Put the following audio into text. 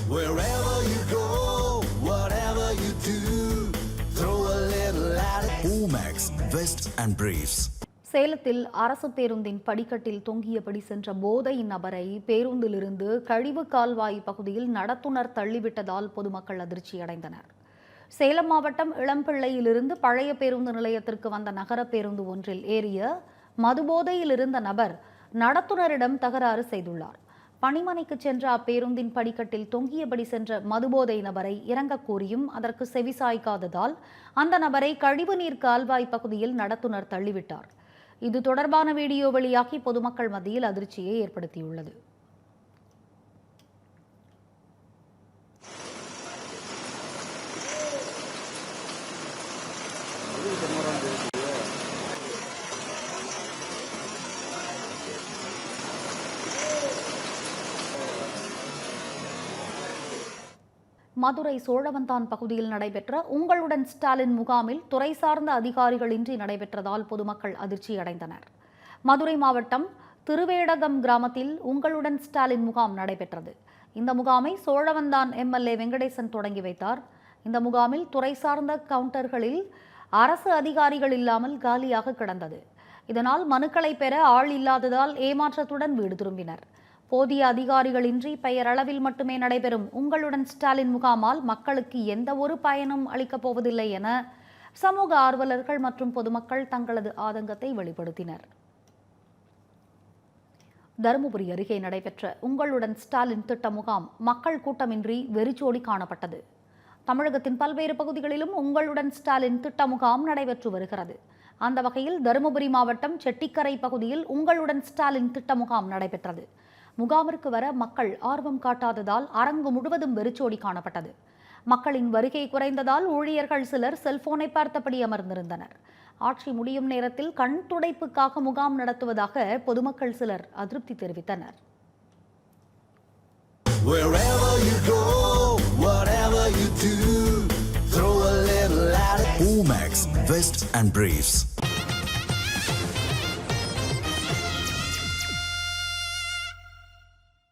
Wherever you go, whatever you do, throw a little at it. Omax, Vest and Briefs. சேலத்தில் அரசு பேருந்தின் படிக்கட்டில் தொங்கியபடி சென்ற போதை நபரை பேருந்திலிருந்து கழிவு கால்வாய் பகுதியில் நடத்துனர் தள்ளிவிட்டதால் பொதுமக்கள் அதிர்ச்சியடைந்தனர். சேலம் மாவட்டம் இளம்பிள்ளையிலிருந்து பழைய பேருந்து நிலையத்திற்கு வந்த நகர பேருந்து ஒன்றில் ஏறிய மதுபோதையில் இருந்த நபர் நடத்துனரிடம் தகராறு செய்துள்ளார். பணிமனைக்கு சென்ற அப்பேருந்தின் படிக்கட்டில் தொங்கியபடி சென்ற மதுபோதை நபரை இறங்கக் கோரியும் அதற்கு செவிசாய்க்காததால் அந்த நபரை கழிவுநீர் கால்வாய் பகுதியில் நடத்துனர் தள்ளிவிட்டார். இது தொடர்பான வீடியோ வெளியாகி பொதுமக்கள் மத்தியில் அதிர்ச்சியை ஏற்படுத்தியுள்ளது. மதுரை சோழவந்தான் பகுதியில் நடைபெற்ற உங்களுடன் ஸ்டாலின் முகாமில் துறை சார்ந்த அதிகாரிகளின்றி நடைபெற்றதால் பொதுமக்கள் அதிர்ச்சியடைந்தனர். மதுரை மாவட்டம் திருவேடகம் கிராமத்தில் உங்களுடன் ஸ்டாலின் முகாம் நடைபெற்றது. இந்த முகாமை சோழவந்தான் எம்எல்ஏ வெங்கடேசன் தொடங்கி வைத்தார். இந்த முகாமில் துறை சார்ந்த கவுண்டர்களில் அரசு அதிகாரிகள் இல்லாமல் காலியாக கிடந்தது. இதனால் மனுக்களை பெற ஆள் இல்லாததால் ஏமாற்றத்துடன் வீடு திரும்பினர். போதிய அதிகாரிகளின்றி பெயரளவில் மட்டுமே நடைபெறும் உங்களுடன் ஸ்டாலின் முகாமால் மக்களுக்கு எந்த ஒரு பயனும் அளிக்கப் போவதில்லை என சமூக ஆர்வலர்கள் மற்றும் பொதுமக்கள் தங்களது ஆதங்கத்தை வெளிப்படுத்தினர். தருமபுரி அருகே நடைபெற்ற உங்களுடன் ஸ்டாலின் திட்ட முகாம் மக்கள் கூட்டமின்றி வெறிச்சோடி காணப்பட்டது. தமிழகத்தின் பல்வேறு பகுதிகளிலும் உங்களுடன் ஸ்டாலின் திட்ட முகாம் நடைபெற்று வருகிறது. அந்த வகையில் தருமபுரி மாவட்டம் செட்டிக்கரை பகுதியில் உங்களுடன் ஸ்டாலின் திட்ட முகாம் நடைபெற்றது. முகாமிற்கு வர மக்கள் ஆர்வம் காட்டாததால் அரங்கு முழுவதும் வெறிச்சோடி காணப்பட்டது. மக்களின் வருகை குறைந்ததால் ஊழியர்கள் சிலர் செல்போனை பார்த்தபடி அமர்ந்திருந்தனர். ஆட்சி முடியும் நேரத்தில் கண் துடைப்புக்காக முகாம் நடத்துவதாக பொதுமக்கள் சிலர் அதிருப்தி தெரிவித்தனர். Omax, Vest and Briefs.